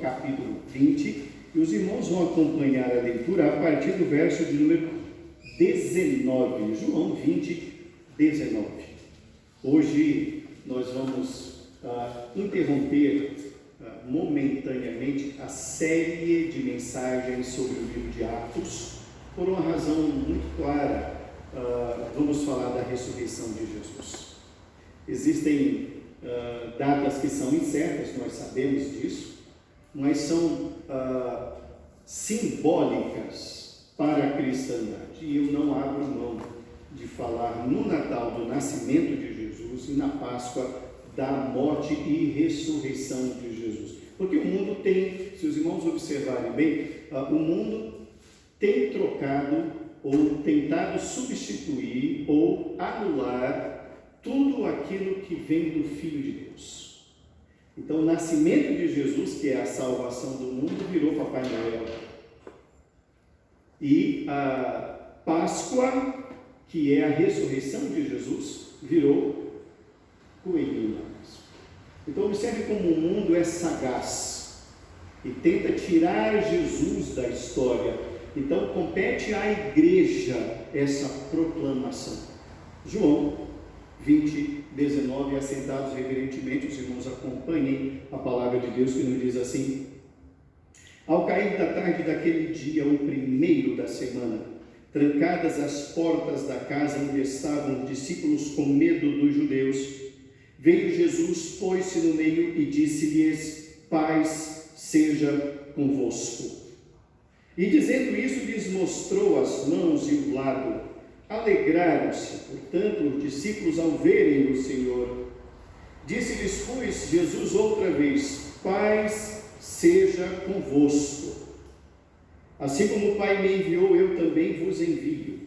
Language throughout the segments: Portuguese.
capítulo 20, e os irmãos vão acompanhar a leitura a partir do verso de número 19. João 20, 19. Hoje nós vamos interromper momentaneamente a série de mensagens sobre o livro de Atos, por uma razão muito clara. Vamos falar da ressurreição de Jesus. Existem datas que são incertas, nós sabemos disso, mas são simbólicas para a cristandade. E eu não abro mão de falar no Natal do nascimento de Jesus e na Páscoa da morte e ressurreição de Jesus. Porque o mundo tem, se os irmãos observarem bem, o mundo tem trocado ou tentado substituir ou anular tudo aquilo que vem do Filho de Deus. Então, o nascimento de Jesus, que é a salvação do mundo, virou Papai Noel. E a Páscoa, que é a ressurreição de Jesus, virou coelhinho na Páscoa. Então, observe como o mundo é sagaz e tenta tirar Jesus da história. Então, compete à igreja essa proclamação. João 20, 19, assentados reverentemente, os irmãos acompanhem a palavra de Deus, que nos diz assim: ao cair da tarde daquele dia, o primeiro da semana, trancadas as portas da casa onde estavam os discípulos com medo dos judeus, veio Jesus, pôs-se no meio e disse-lhes: paz seja convosco. E dizendo isso, lhes mostrou as mãos e o lado. Alegraram-se, portanto, os discípulos ao verem o Senhor. Disse-lhes, pois, Jesus outra vez: paz seja convosco. Assim como o Pai me enviou, eu também vos envio.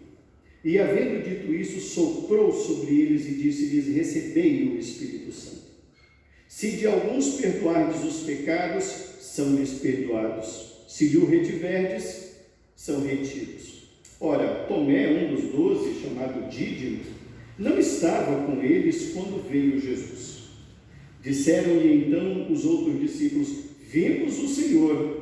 E, havendo dito isso, soprou sobre eles e disse-lhes: recebei o Espírito Santo. Se de alguns perdoardes os pecados, são-lhes perdoados. Se lhe o retiverdes, são retidos. Ora, Tomé, um dos 12, chamado Dídimo, não estava com eles quando veio Jesus. Disseram-lhe então os outros discípulos: vimos o Senhor.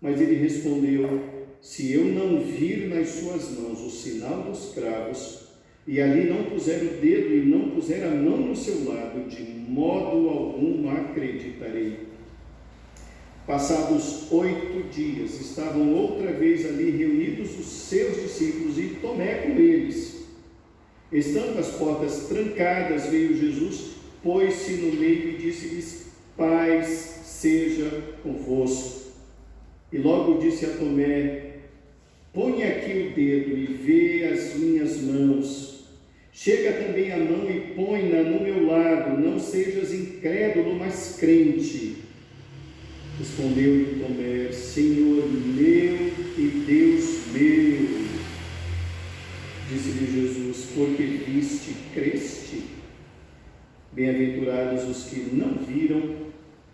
Mas ele respondeu: se eu não vir nas suas mãos o sinal dos cravos, e ali não puser o dedo e não puser a mão no seu lado, de modo algum acreditarei. Passados 8 dias, estavam outra vez ali reunidos os seus discípulos e Tomé com eles. Estando as portas trancadas, veio Jesus, pôs-se no meio e disse-lhes: paz seja convosco. E logo disse a Tomé: põe aqui o dedo e vê as minhas mãos. Chega também a mão e põe-na no meu lado. Não sejas incrédulo, mas crente. Respondeu-lhe Tomé: Senhor meu e Deus meu. Disse-lhe Jesus: porque viste, creste. Bem-aventurados os que não viram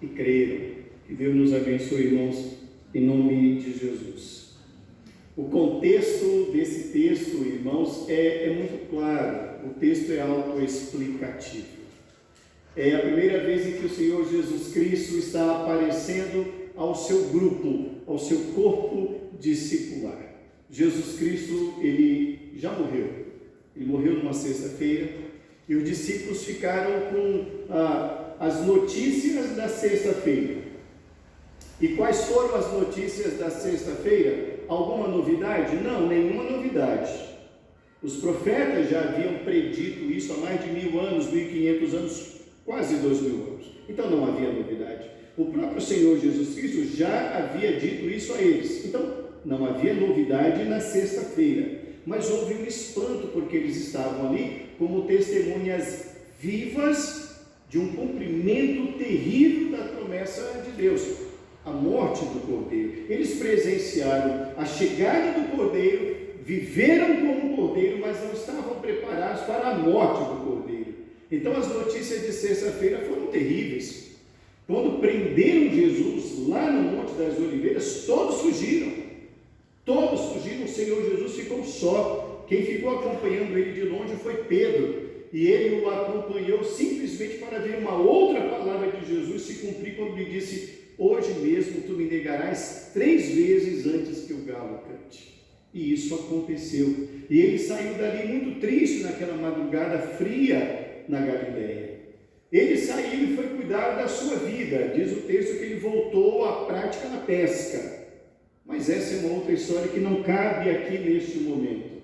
e creram. Que Deus nos abençoe, irmãos, em nome de Jesus. O contexto desse texto, irmãos, é muito claro. O texto é autoexplicativo. É a primeira vez em que o Senhor Jesus Cristo está aparecendo ao seu grupo, ao seu corpo discipular. Jesus Cristo, ele já morreu. Ele morreu numa sexta-feira e os discípulos ficaram com as notícias da sexta-feira. E quais foram as notícias da sexta-feira? Alguma novidade? Não, nenhuma novidade. Os profetas já haviam predito isso há mais de 1000 anos, 1500 anos, quase 2000 anos. Então não havia novidade. O próprio Senhor Jesus Cristo já havia dito isso a eles. Então não havia novidade na sexta-feira. Mas houve um espanto, porque eles estavam ali como testemunhas vivas de um cumprimento terrível da promessa de Deus, a morte do Cordeiro. Eles presenciaram a chegada do Cordeiro, viveram como Cordeiro, mas não estavam preparados para a morte do Cordeiro. Então as notícias de sexta-feira foram terríveis. Quando prenderam Jesus lá no Monte das Oliveiras, todos fugiram. Todos fugiram, o Senhor Jesus ficou só. Quem ficou acompanhando ele de longe foi Pedro. E ele o acompanhou simplesmente para ver uma outra palavra de Jesus se cumprir quando lhe disse: hoje mesmo tu me negarás 3 vezes antes que o galo cante. E isso aconteceu. E ele saiu dali muito triste naquela madrugada fria na Galileia. Ele saiu e foi cuidar da sua vida. Diz o texto que ele voltou à prática da pesca. Mas essa é uma outra história que não cabe aqui neste momento.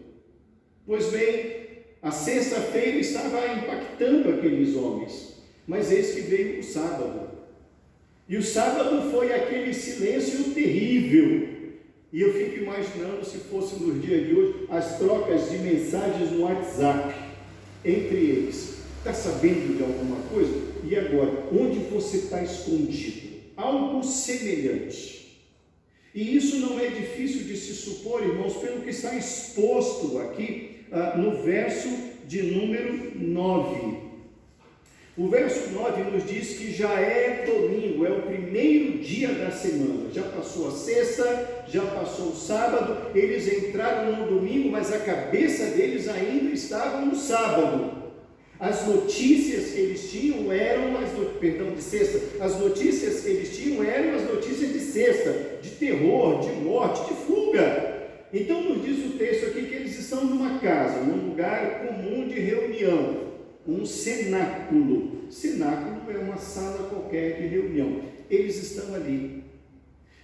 Pois bem, a sexta-feira estava impactando aqueles homens. Mas eis que veio o sábado. E o sábado foi aquele silêncio terrível. E eu fico imaginando se fosse nos dias de hoje as trocas de mensagens no WhatsApp entre eles. Está sabendo de alguma coisa? E agora, onde você está escondido? Algo semelhante. E isso não é difícil de se supor, irmãos, pelo que está exposto aqui no verso de número 9. O verso 9 nos diz que já é domingo, é o primeiro dia da semana. Já passou a sexta, já passou o sábado, eles entraram no domingo, mas a cabeça deles ainda estava no sábado. As notícias que eles tinham eram de sexta. As notícias que eles tinham eram as notícias de sexta, de terror, de morte, de fuga. Então nos diz o texto aqui que eles estão numa casa, num lugar comum de reunião, um cenáculo. Cenáculo é uma sala qualquer de reunião. Eles estão ali.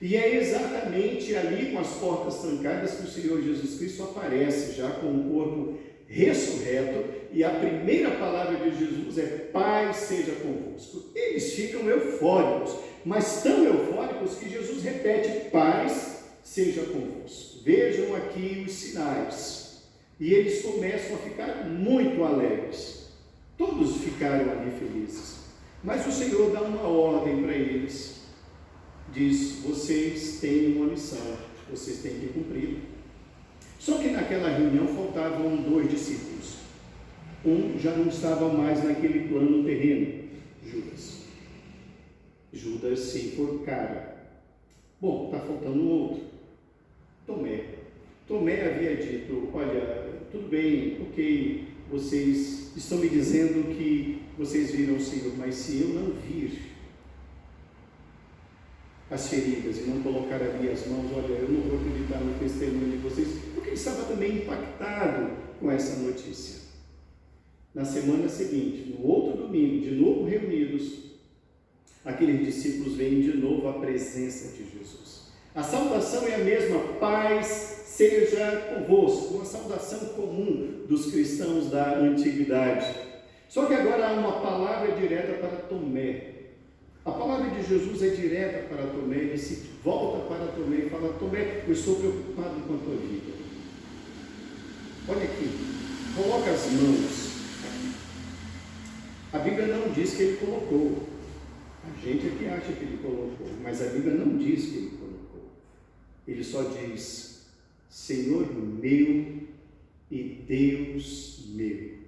E é exatamente ali, com as portas trancadas, que o Senhor Jesus Cristo aparece, já com o corpo ressurreto, e a primeira palavra de Jesus é: paz seja convosco. Eles ficam eufóricos, mas tão eufóricos que Jesus repete: paz seja convosco. Vejam aqui os sinais. E eles começam a ficar muito alegres. Todos ficaram ali felizes. Mas o Senhor dá uma ordem para eles. Diz: vocês têm uma missão, vocês têm que cumprir. Só que naquela reunião faltavam 2 discípulos. Um já não estava mais naquele plano terreno, Judas. Judas se enforcara. Bom, está faltando um outro, Tomé. Tomé havia dito: olha, tudo bem, ok, vocês estão me dizendo que vocês viram o Senhor, mas se eu não vir as feridas e não colocar ali as mãos, olha, eu não vou acreditar no testemunho de vocês, porque ele estava também impactado com essa notícia. Na semana seguinte, no outro domingo, de novo reunidos, aqueles discípulos veem de novo a presença de Jesus. A saudação é a mesma: paz seja convosco, uma saudação comum dos cristãos da antiguidade. Só que agora há uma palavra direta para Tomé. A palavra de Jesus é direta para Tomé. Ele se volta para Tomé e fala: Tomé, eu estou preocupado com a tua vida. Olha aqui, coloca as mãos aqui. A Bíblia não diz que ele colocou. A gente é que acha que ele colocou, mas a Bíblia não diz que ele colocou. Ele só diz: Senhor meu e Deus meu.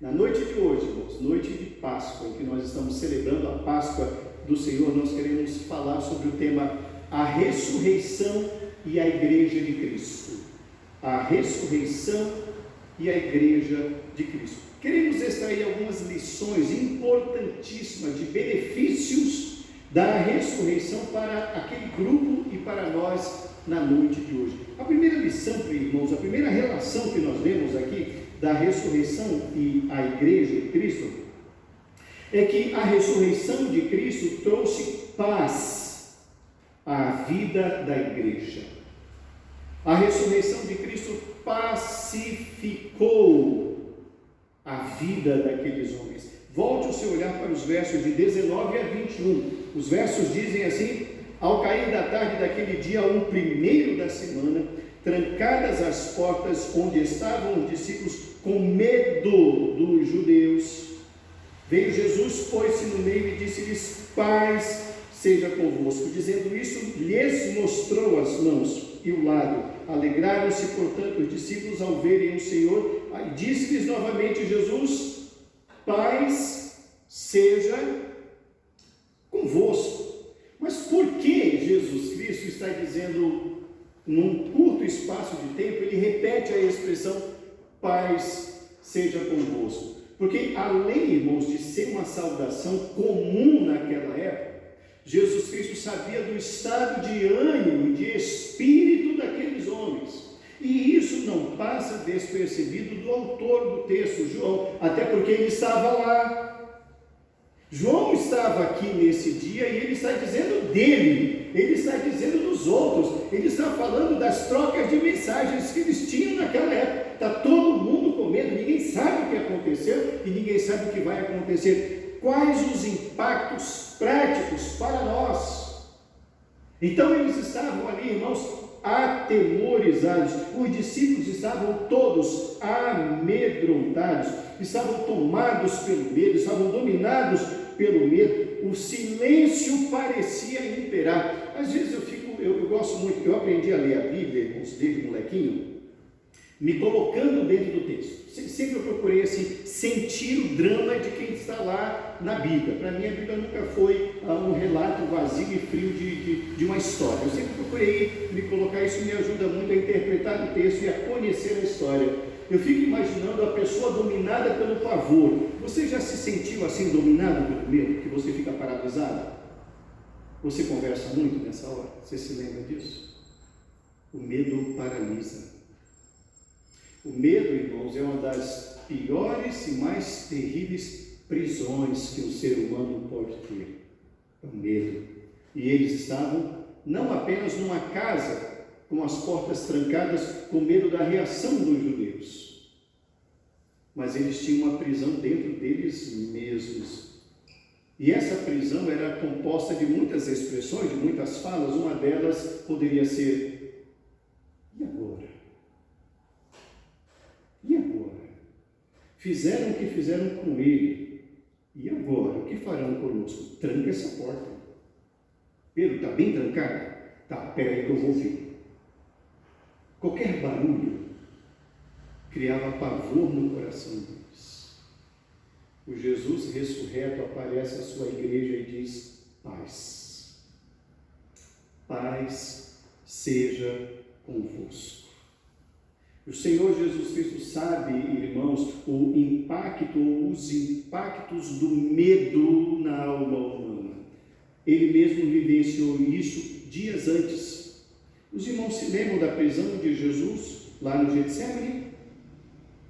Na noite de hoje, irmãos, noite de Páscoa, em que nós estamos celebrando a Páscoa do Senhor, nós queremos falar sobre o tema a ressurreição e a igreja de Cristo. A ressurreição e a igreja de Cristo. Queremos extrair algumas lições importantíssimas de benefícios da ressurreição para aquele grupo e para nós na noite de hoje. A primeira lição, irmãos, a primeira relação que nós vemos aqui da ressurreição e a igreja de Cristo é que a ressurreição de Cristo trouxe paz à vida da igreja. A ressurreição de Cristo pacificou a vida daqueles homens. Volte o seu olhar para os versos de 19 a 21. Os versos dizem assim: ao cair da tarde daquele dia, o primeiro da semana, trancadas as portas onde estavam os discípulos com medo dos judeus, veio Jesus, pôs-se no meio e disse-lhes: paz seja convosco. Dizendo isso, lhes mostrou as mãos e o lado. Alegraram-se, portanto, os discípulos ao verem o Senhor. Aí disse-lhes novamente Jesus: paz seja convosco. Mas por que Jesus Cristo está dizendo, num curto espaço de tempo, ele repete a expressão paz seja convosco? Porque além, irmãos, de ser uma saudação comum naquela época, Jesus Cristo sabia do estado de ânimo e de espírito daqueles homens. E isso não passa despercebido do autor do texto, João, até porque ele estava lá. João estava aqui nesse dia e ele está dizendo dele, ele está dizendo dos outros, ele está falando das trocas de mensagens que eles tinham naquela época. Está todo mundo com medo, ninguém sabe o que aconteceu e ninguém sabe o que vai acontecer. Quais os impactos práticos para nós? Então eles estavam ali, irmãos, atemorizados. Os discípulos estavam todos amedrontados, estavam tomados pelo medo, estavam dominados pelo medo. O silêncio parecia imperar. Às vezes eu gosto muito, eu aprendi a ler a Bíblia, irmãos, desde molequinho, me colocando dentro do texto. Sempre eu procurei assim, sentir o drama de quem está lá na Bíblia. Para mim a Bíblia nunca foi um relato vazio e frio de uma história. Eu sempre procurei me colocar, isso me ajuda muito a interpretar o texto e a conhecer a história. Eu fico imaginando a pessoa dominada pelo pavor. Você já se sentiu assim dominado pelo medo, que você fica paralisado? Você conversa muito nessa hora? Você se lembra disso? O medo paralisa. O medo, irmãos, é uma das piores e mais terríveis prisões que um ser humano pode ter. É o medo. E eles estavam não apenas numa casa com as portas trancadas, com medo da reação dos judeus, mas eles tinham uma prisão dentro deles mesmos. E essa prisão era composta de muitas expressões, de muitas falas. Uma delas poderia ser: e agora? E agora? Fizeram o que fizeram com ele. E agora? O que farão conosco? Tranca essa porta. Pedro, está bem trancado? Tá, pera aí que eu vou ver. Qualquer barulho criava pavor no coração deles. O Jesus ressurreto aparece à sua igreja e diz: paz. Paz seja convosco. O Senhor Jesus Cristo sabe, irmãos, o impacto ou os impactos do medo na alma humana. Ele mesmo vivenciou isso dias antes. Os irmãos se lembram da prisão de Jesus lá no Getsemane?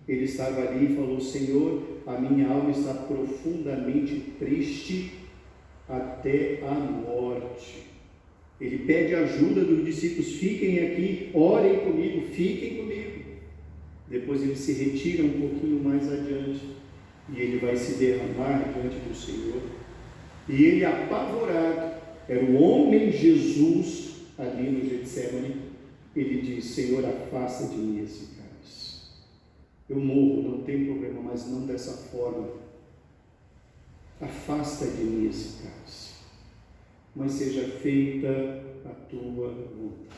Ele estava ali e falou: Senhor, a minha alma está profundamente triste até a morte. Ele pede ajuda dos discípulos: fiquem aqui, orem comigo, fiquem comigo. Depois ele se retira um pouquinho mais adiante e ele vai se derramar diante do Senhor. E ele, apavorado, era o homem Jesus ali no Getsemane, ele diz: Senhor, afasta de mim esse cálice. Eu morro, não tem problema, mas não dessa forma. Afasta de mim esse cálice, mas seja feita a tua vontade.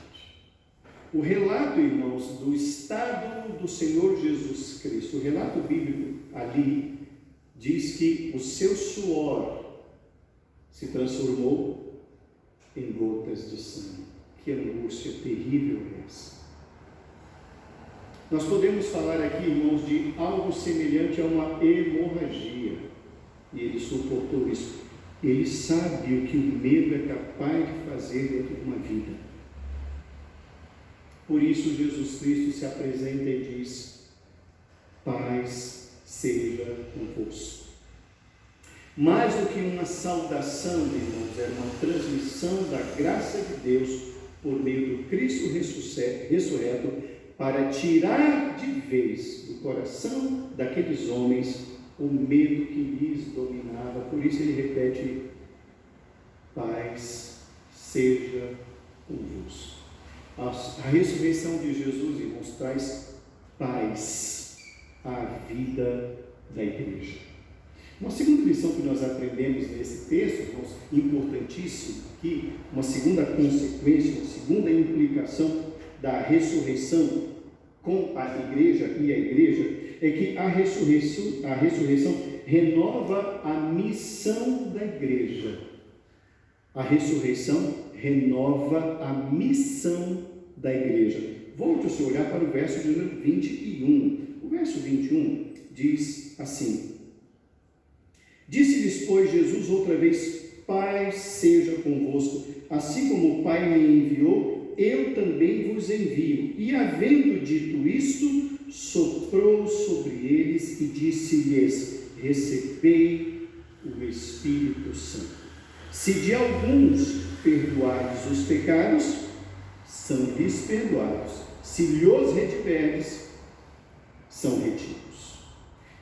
O relato, irmãos, do estado do Senhor Jesus Cristo, o relato bíblico ali, diz que o seu suor se transformou em gotas de sangue. Que angústia terrível é essa! Nós podemos falar aqui, irmãos, de algo semelhante a uma hemorragia, e ele suportou isso. Ele sabe o que o medo é capaz de fazer dentro de uma vida. Por isso Jesus Cristo se apresenta e diz: paz seja convosco. Mais do que uma saudação, irmãos, era uma transmissão da graça de Deus por meio do Cristo ressurreto, para tirar de vez do coração daqueles homens o medo que lhes dominava. Por isso ele repete: paz seja convosco. A ressurreição de Jesus, irmãos, traz paz à vida da igreja. Uma segunda lição que nós aprendemos nesse texto, irmãos, importantíssimo aqui, uma segunda consequência, uma segunda implicação da ressurreição com a igreja e a igreja, é que a ressurreição renova a missão da igreja. A ressurreição renova a missão da igreja. Volte o seu olhar para o verso de número 21. O verso 21 diz assim: disse-lhes, pois, Jesus outra vez: paz seja convosco. Assim como o Pai me enviou, eu também vos envio. E havendo dito isto, soprou sobre eles e disse-lhes: recebei o Espírito Santo. Se de alguns perdoardes os pecados, são-lhes perdoados. Se lhos retiverdes, são retidos.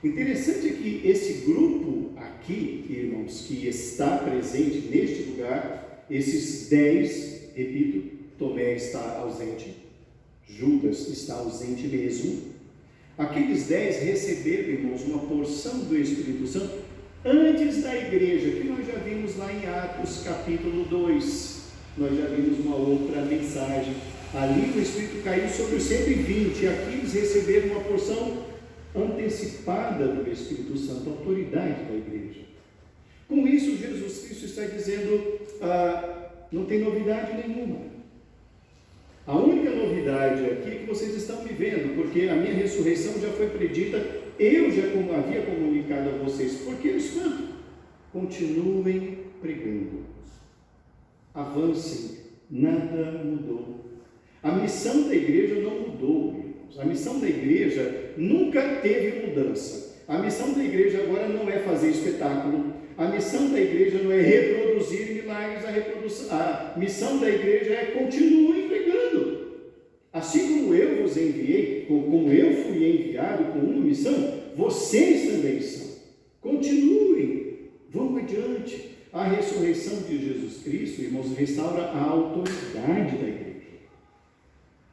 Interessante é que esse grupo aqui, irmãos, que está presente neste lugar, esses 10, repito, Tomé está ausente, Judas está ausente mesmo. Aqueles 10 receberam, irmãos, uma porção do Espírito Santo antes da igreja, que nós já vimos lá em Atos capítulo 2, nós já vimos uma outra mensagem. Ali o Espírito caiu sobre os 120, aqui eles receberam uma porção antecipada do Espírito Santo, a autoridade da igreja. Com isso, Jesus Cristo está dizendo, não tem novidade nenhuma. A única novidade aqui é que vocês estão vivendo, porque a minha ressurreição já foi predita, eu já havia comunicado a vocês. Por que isso tanto? Continuem pregando, avancem, nada mudou. A missão da igreja não mudou, irmãos. A missão da igreja nunca teve mudança. A missão da igreja agora não é fazer espetáculo. A missão da igreja não é reproduzir milagres. A missão da igreja é continuem pregando. Assim como eu vos enviei, como eu fui enviado com uma missão, vocês também são. Continuem, vão adiante. A ressurreição de Jesus Cristo, irmãos, restaura a autoridade da igreja.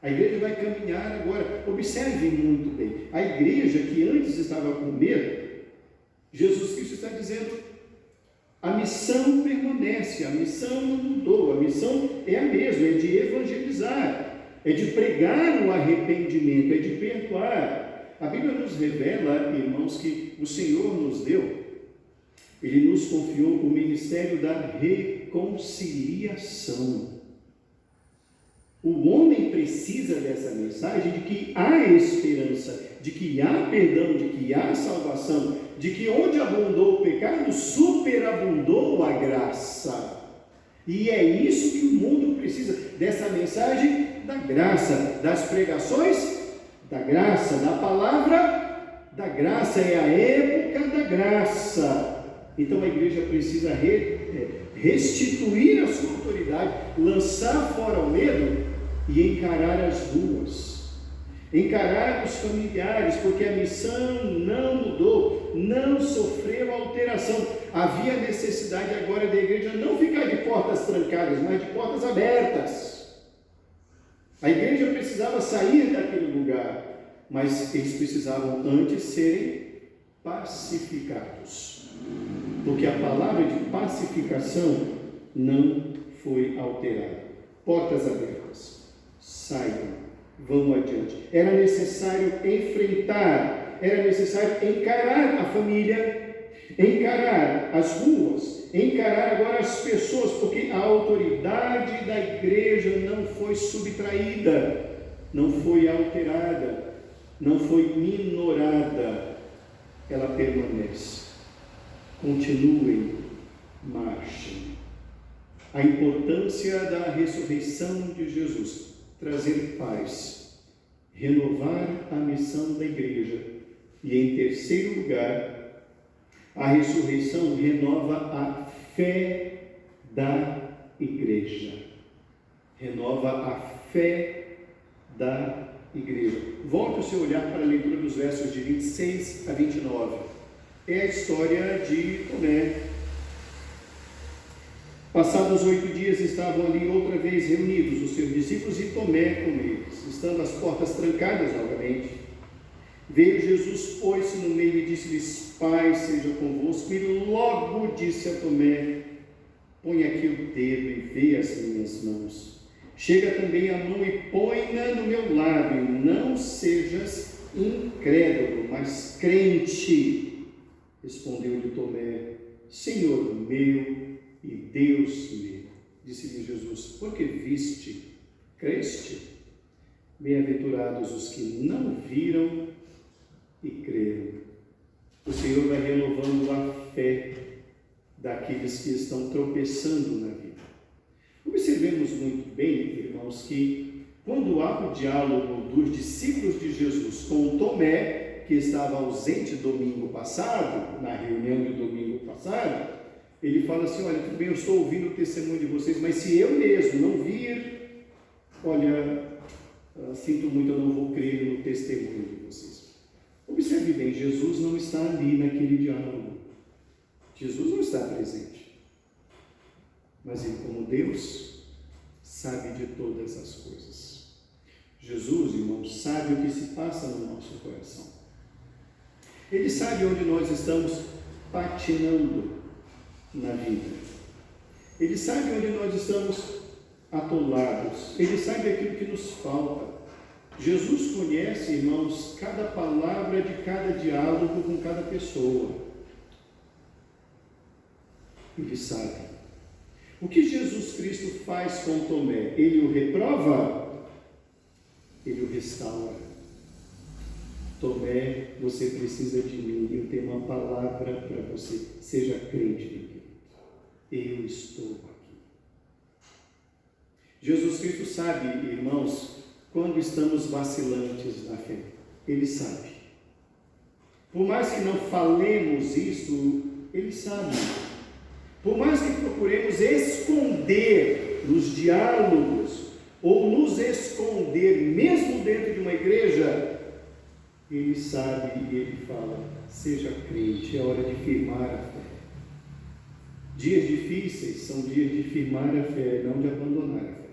A igreja vai caminhar agora. Observem muito bem. A igreja que antes estava com medo, Jesus Cristo está dizendo, a missão permanece, a missão não mudou, a missão é a mesma, é de evangelizar, é de pregar o arrependimento, é de perdoar. A Bíblia nos revela, irmãos, que o Senhor nos deu, Ele nos confiou o ministério da reconciliação. O homem precisa dessa mensagem de que há esperança, de que há perdão, de que há salvação, de que onde abundou o pecado, superabundou a graça. E é isso que o mundo precisa, dessa mensagem da graça, das pregações da graça, da palavra da graça, é a época da graça. Então a igreja precisa restituir a sua autoridade, lançar fora o medo e encarar as ruas, encarar os familiares, porque a missão não mudou, não sofreu alteração. Havia necessidade agora da igreja não ficar de portas trancadas, mas de portas abertas. A igreja precisava sair daquele lugar, mas eles precisavam antes serem pacificados, porque a palavra de pacificação não foi alterada. Portas abertas, saiam, vão adiante. Era necessário enfrentar, era necessário encarar a família, encarar as ruas, encarar agora as pessoas, porque a autoridade da igreja não foi subtraída, não foi alterada, não foi minorada, ela permanece. Continuem, marchem. A importância da ressurreição de Jesus, trazer paz, renovar a missão da igreja. E em terceiro lugar, a ressurreição renova a fé da igreja. Renova a fé da igreja. Volte o seu olhar para a leitura dos versos de 26 a 29. É a história de Tomé. Passados 8 dias estavam ali outra vez reunidos os seus discípulos e Tomé com eles, estando as portas trancadas novamente. Veio Jesus, pôs-se no meio e disse-lhes: Pai seja convosco. E logo disse a Tomé: põe aqui o dedo e vê as minhas mãos. Chega também a mão e põe-na no meu lado, e não sejas incrédulo, mas crente. Respondeu-lhe Tomé: Senhor meu e Deus meu. Disse-lhe Jesus: porque viste, creste? Bem-aventurados os que não viram e creram. O Senhor vai renovando a fé daqueles que estão tropeçando na vida. Observemos muito bem, irmãos, que quando há o diálogo dos discípulos de Jesus com Tomé, que estava ausente domingo passado, na reunião de domingo passado, ele fala assim: olha, tudo bem, eu estou ouvindo o testemunho de vocês, mas se eu mesmo não vir, olha, sinto muito, eu não vou crer no testemunho de vocês. Observe bem, Jesus não está ali naquele diálogo. Jesus não está presente. Mas ele, como Deus, sabe de todas as coisas. Jesus, irmãos, sabe o que se passa no nosso coração. Ele sabe onde nós estamos patinando na vida. Ele sabe onde nós estamos atolados. Ele sabe aquilo que nos falta. Jesus conhece, irmãos, cada palavra de cada diálogo com cada pessoa. Ele sabe. O que Jesus Cristo faz com Tomé? Ele o reprova? Ele o restaura. Tomé, você precisa de mim, eu tenho uma palavra para você. Seja crente em mim. Eu estou aqui. Jesus Cristo sabe, irmãos, quando estamos vacilantes na fé. Ele sabe. Por mais que não falemos isso, Ele sabe. Por mais que procuremos esconder nos diálogos, ou nos esconder mesmo dentro de uma igreja, Ele sabe e Ele fala: seja crente, é hora de firmar a fé. Dias difíceis são dias de firmar a fé, não de abandonar a fé.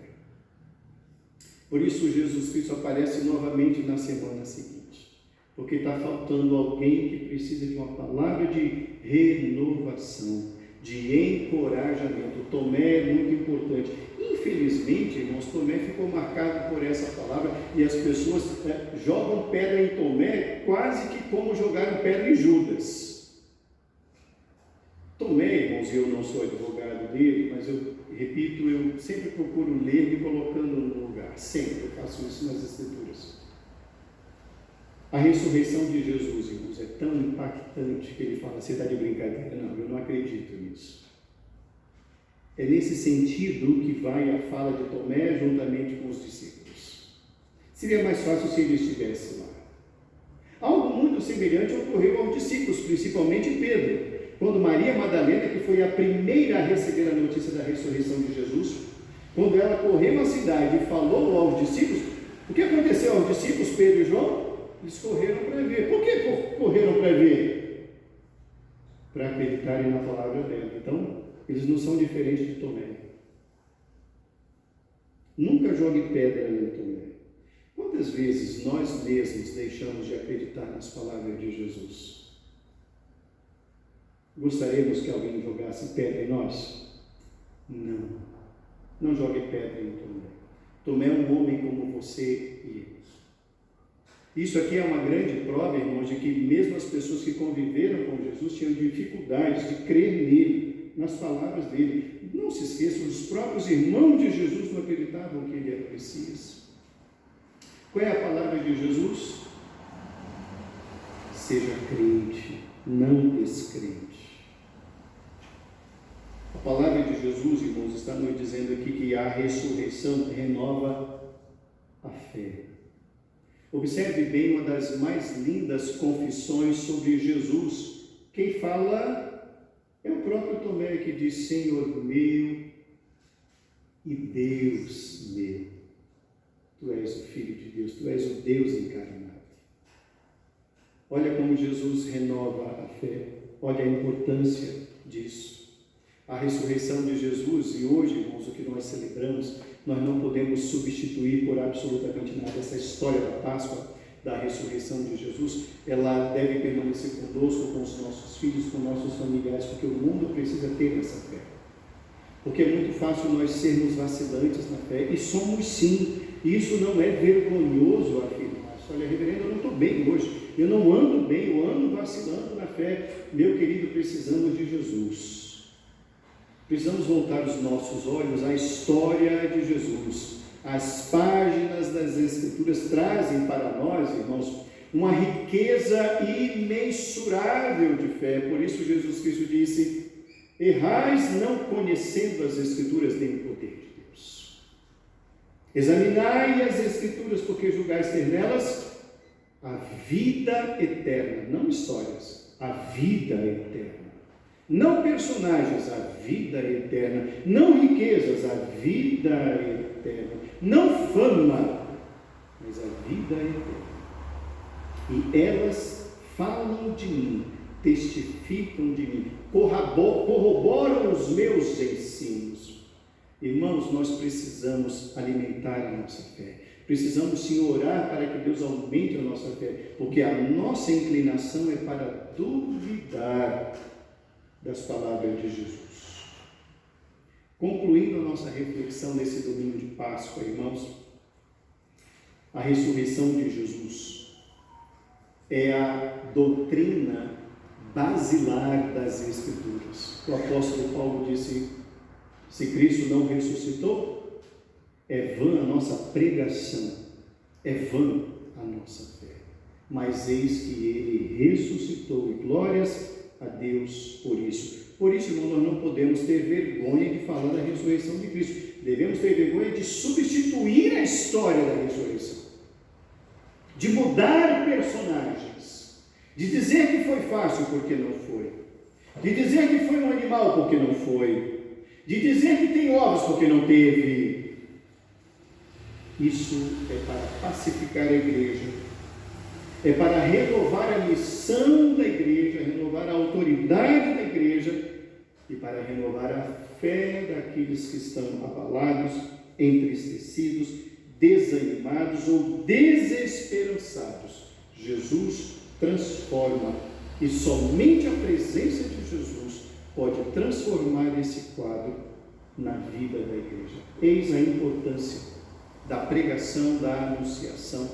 Por isso Jesus Cristo aparece novamente na semana seguinte, porque está faltando alguém que precisa de uma palavra de renovação, de encorajamento. Tomé é muito importante. Infelizmente, irmãos, Tomé ficou marcado por essa palavra e as pessoas jogam pedra em Tomé quase que como jogaram pedra em Judas. Tomé, irmãos, eu não sou advogado dele, mas eu repito, eu sempre procuro ler me colocando no lugar. Sempre eu faço isso nas Escrituras. A ressurreição de Jesus, irmãos, é tão impactante que ele fala: você está de brincadeira? Não, eu não acredito nisso. É nesse sentido que vai a fala de Tomé juntamente com os discípulos. Seria mais fácil se ele estivesse lá. Algo muito semelhante ocorreu aos discípulos, principalmente Pedro. Quando Maria Madalena, que foi a primeira a receber a notícia da ressurreição de Jesus, quando ela correu à cidade e falou aos discípulos, o que aconteceu aos discípulos, Pedro e João? Eles correram para ver. Por que correram para ver? Para acreditarem na palavra dela. Então, eles não são diferentes de Tomé. Nunca jogue pedra em Tomé. Quantas vezes nós mesmos deixamos de acreditar nas palavras de Jesus? Gostaríamos que alguém jogasse pedra em nós? Não. Não jogue pedra em Tomé. Tomé é um homem como você e eu. Isso aqui é uma grande prova, irmãos, de que mesmo as pessoas que conviveram com Jesus tinham dificuldades de crer nele, nas palavras dele. Não se esqueçam, os próprios irmãos de Jesus não acreditavam que ele era o Messias. Qual é a palavra de Jesus? Seja crente, não descrente. A palavra de Jesus, irmãos, está nos dizendo aqui que a ressurreição renova a fé. Observe bem uma das mais lindas confissões sobre Jesus. Quem fala é o próprio Tomé, que diz: Senhor meu e Deus meu. Tu és o Filho de Deus, tu és o Deus encarnado. Olha como Jesus renova a fé. Olha a importância disso. A ressurreição de Jesus, e hoje, irmãos, o que nós celebramos, nós não podemos substituir por absolutamente nada. Essa história da Páscoa, da ressurreição de Jesus, ela deve permanecer conosco, com os nossos filhos, com nossos familiares, porque o mundo precisa ter essa fé. Porque é muito fácil nós sermos vacilantes na fé, e somos sim. Isso não é vergonhoso afirmar. Olha, reverendo, eu não estou bem hoje, eu não ando bem, eu ando vacilando na fé. Meu querido, precisamos de Jesus. Precisamos voltar os nossos olhos à história de Jesus. As páginas das Escrituras trazem para nós, irmãos, uma riqueza imensurável de fé. Por isso Jesus Cristo disse: Errais não conhecendo as Escrituras nem o poder de Deus. Examinai as Escrituras, porque julgais ter nelas a vida eterna, não histórias, a vida eterna. Não personagens, a vida eterna. Não riquezas, a vida eterna. Não fama, mas a vida eterna. E elas falam de mim, testificam de mim, corroboram os meus ensinos. Irmãos, nós precisamos alimentar a nossa fé. Precisamos sim orar para que Deus aumente a nossa fé, porque a nossa inclinação é para duvidar das palavras de Jesus. Concluindo a nossa reflexão nesse domingo de Páscoa, irmãos, a ressurreição de Jesus é a doutrina basilar das Escrituras. O apóstolo Paulo disse: se Cristo não ressuscitou, é vã a nossa pregação, é vã a nossa fé. Mas eis que ele ressuscitou, e glórias a Deus por isso. Por isso, irmão, nós não podemos ter vergonha de falar da ressurreição de Cristo. Devemos ter vergonha de substituir a história da ressurreição, de mudar personagens, de dizer que foi fácil porque não foi, de dizer que foi um animal porque não foi, de dizer que tem ovos porque não teve. Isso é para pacificar a igreja, é para renovar a missão da igreja, renovar a autoridade da igreja e para renovar a fé daqueles que estão abalados, entristecidos, desanimados ou desesperançados. Jesus transforma, e somente a presença de Jesus pode transformar esse quadro na vida da igreja. Eis a importância da pregação, da anunciação,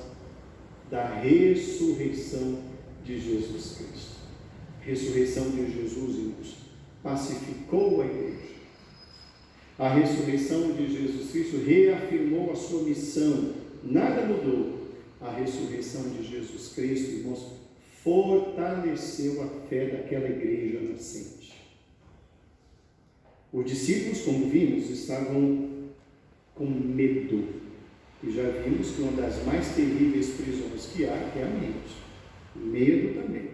da ressurreição de Jesus Cristo. A ressurreição de Jesus, irmãos, pacificou a igreja. A ressurreição de Jesus Cristo reafirmou a sua missão, nada mudou. A ressurreição de Jesus Cristo, irmãos, fortaleceu a fé daquela igreja nascente. Os discípulos, como vimos, estavam com medo. E já vimos que uma das mais terríveis prisões que há é a medo. Medo também.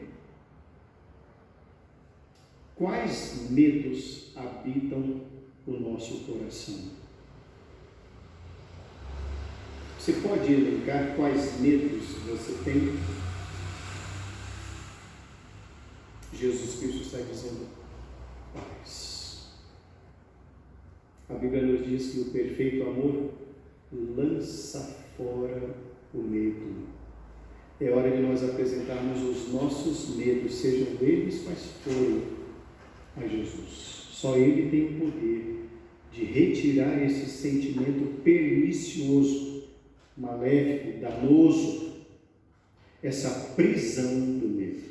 Quais medos habitam o nosso coração? Você pode elencar quais medos você tem? Jesus Cristo está dizendo paz. A Bíblia nos diz que o perfeito amor lança fora o medo. É hora de nós apresentarmos os nossos medos, sejam eles quais forem, a Jesus. Só Ele tem o poder de retirar esse sentimento pernicioso, maléfico, danoso, essa prisão do medo.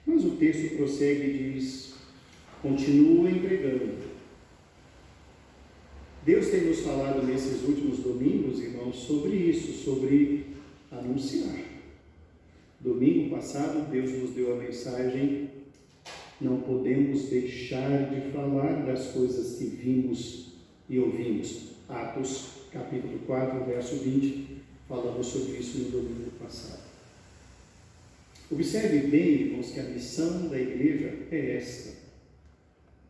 Mas o texto prossegue e diz: continua entregando. Deus tem nos falado nesses últimos domingos, irmãos, sobre isso, sobre anunciar. Domingo passado, Deus nos deu a mensagem: não podemos deixar de falar das coisas que vimos e ouvimos. Atos, capítulo 4, verso 20, falamos sobre isso no domingo passado. Observe bem, irmãos, que a missão da igreja é esta.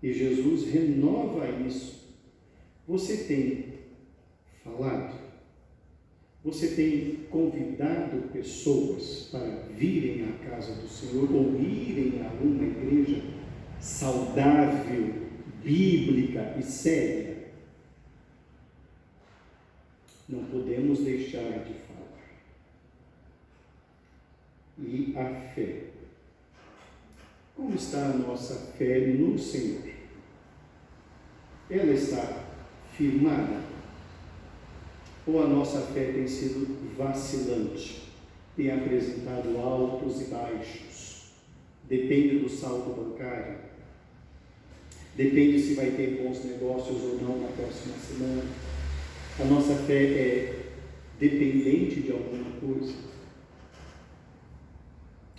E Jesus renova isso. Você tem falado? Você tem convidado pessoas para virem à casa do Senhor ou irem a uma igreja saudável, bíblica e séria? Não podemos deixar de falar. E a fé? Como está a nossa fé no Senhor? Ela está firmada? Ou a nossa fé tem sido vacilante, tem apresentado altos e baixos? Depende do saldo bancário, depende se vai ter bons negócios ou não na próxima semana. A nossa fé é dependente de alguma coisa?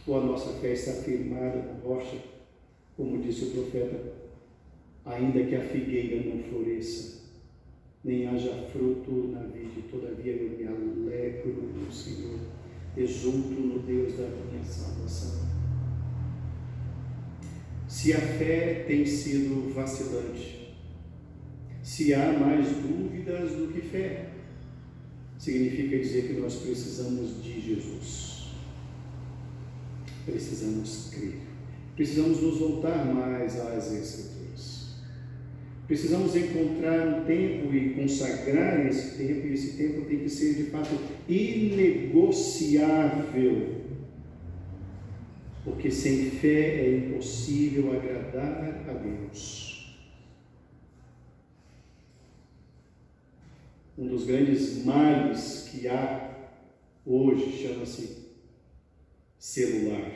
Ou a nossa fé está firmada na rocha, como disse o profeta ainda que a figueira não floresça, nem haja fruto na vide, todavia eu me alegro no Senhor, exulto no Deus da minha salvação. Se a fé tem sido vacilante, se há mais dúvidas do que fé, significa dizer que nós precisamos de Jesus. Precisamos crer. Precisamos nos voltar mais às Escrituras. Precisamos encontrar um tempo e consagrar esse tempo, e esse tempo tem que ser de fato inegociável, porque sem fé é impossível agradar a Deus. Um dos grandes males que há hoje chama-se celular,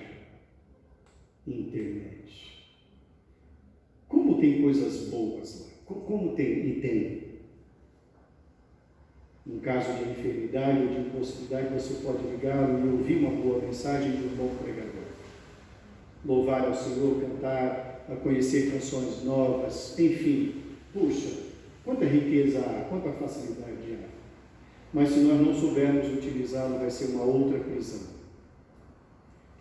internet. Como tem coisas boas lá? Como tem? E tem. Em caso de enfermidade ou de impossibilidade, você pode ligar e ouvir uma boa mensagem de um bom pregador. Louvar ao Senhor, cantar, a conhecer canções novas, enfim. Puxa, quanta riqueza há, quanta facilidade há. Mas se nós não soubermos utilizá-lo, vai ser uma outra prisão,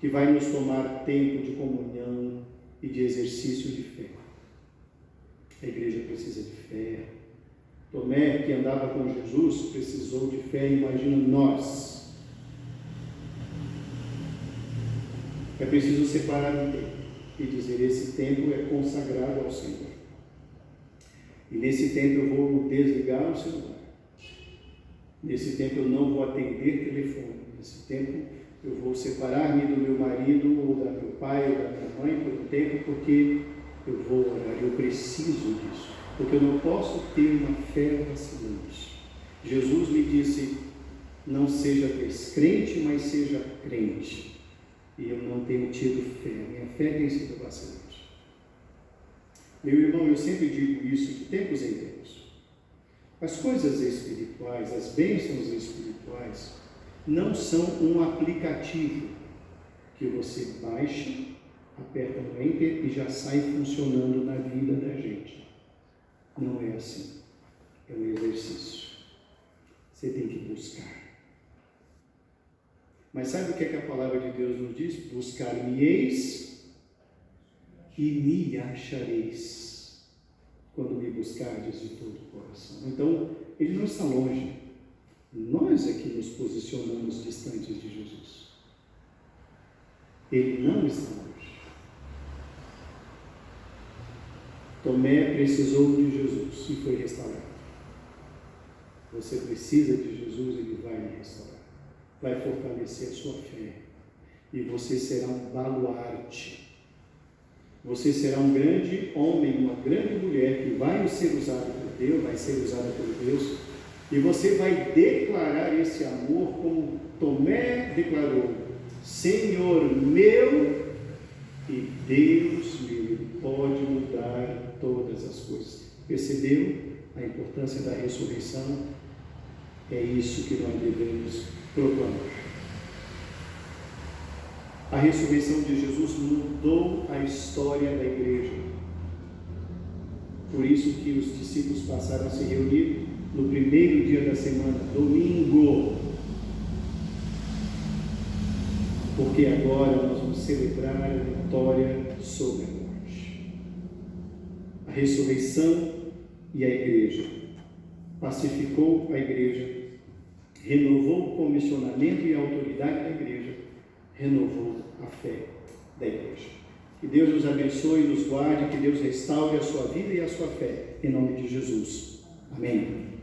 que vai nos tomar tempo de comunhão e de exercício de fé. A igreja precisa de fé. Tomé, que andava com Jesus, precisou de fé. Imagina nós. É preciso separar um tempo e dizer: esse tempo é consagrado ao Senhor. E nesse tempo eu vou desligar o celular. Nesse tempo eu não vou atender telefone. Nesse tempo eu vou separar-me do meu marido, ou do meu pai, ou da minha mãe por um tempo, porque eu vou orar, eu preciso disso, porque eu não posso ter uma fé vacilante. Jesus me disse: não seja descrente, mas seja crente. E eu não tenho tido fé, minha fé tem sido vacilante. Meu irmão, eu sempre digo isso de tempos em tempos. As coisas espirituais, as bênçãos espirituais, não são um aplicativo que você baixa, aperta no Enter e já sai funcionando na vida da gente. Não é assim. É um exercício. Você tem que buscar. Mas sabe o que é que a palavra de Deus nos diz? Buscar-me-eis e me achareis, quando me buscardes de todo o coração. Então, ele não está longe. Nós é que nos posicionamos distantes de Jesus. Ele não está longe. Tomé precisou de Jesus e foi restaurado. Você precisa de Jesus, ele vai lhe restaurar. Vai fortalecer a sua fé. E você será um baluarte. Você será um grande homem, uma grande mulher que vai ser usada por Deus, vai ser usada por Deus. E você vai declarar esse amor como Tomé declarou: Senhor meu e Deus meu. Ele pode mudar todas as coisas. Percebeu a importância da ressurreição? É isso que nós devemos proclamar. A ressurreição de Jesus mudou a história da igreja. Por isso que os discípulos passaram a se reunir no primeiro dia da semana, domingo. Porque agora nós vamos celebrar a vitória sobre a morte. A ressurreição e a igreja pacificou a igreja, renovou o comissionamento e a autoridade da igreja, renovou a fé da igreja. Que Deus nos abençoe e nos guarde, que Deus restaure a sua vida e a sua fé, em nome de Jesus. Amém.